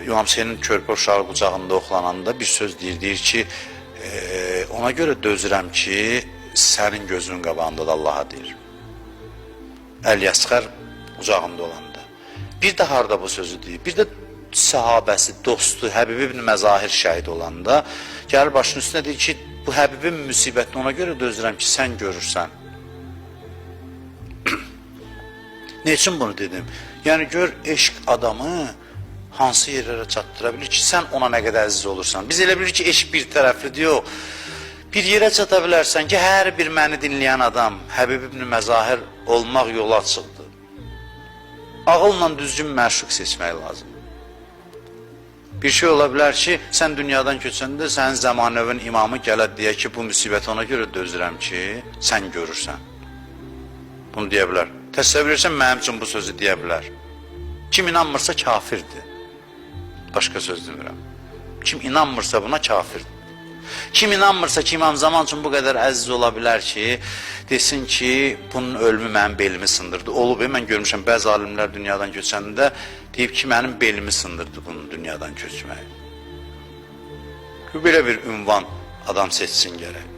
İmam Hüseynin körpə uşağı qucağında oxlananda bir söz deyir ki, ona görə dözürəm ki, sənin gözünün qabağında da Allaha deyir. Əl-Yəsxər qucağında olanda. Bir də harda bu sözü deyir, bir də sahabəsi, dostu, Həbib ibn Məzahir şəhid olanda gəlir başının üstünə deyir ki, bu Həbibin müsibətini ona görə dözürəm ki, sən görürsən. Ne için bunu dedim? Yəni gör, eşq adamı hansı yerlərə çatdıra bilir ki, sən ona nə qədər əziz olursan. Biz elə bilir ki, eşq bir tərəflidir, yox. Bir yerə çata bilərsən ki, hər bir məni dinləyən adam Həbib ibn Məzahir olmaq yola çıxdı. Ağılla düzgün məşuq seçmək lazım. Bir şey ola bilər ki, sən dünyadan köçəndə sənin zamanövün imamı gələ deyə ki, bu müsibəti ona görə dözürəm ki, sən görürsən. Bunu deyə bilər. Təsəvvür edirsən, mənim üçün bu sözü deyə bilər. Kim inanmırsa kafirdir. Başqa söz demirəm. Kim inanmırsa buna kafirdir. Kim inanmırsa ki, İmam Zaman üçün bu qədər əziz ola bilər ki, desin ki, bunun ölümü mənim belimi sındırdı. Olub, mən görmüşəm, bəzi alimlər dünyadan köçəndə deyib ki, mənim belimi sındırdı bunun dünyadan köçməyi. Belə bir ünvan adam seçsin gərək.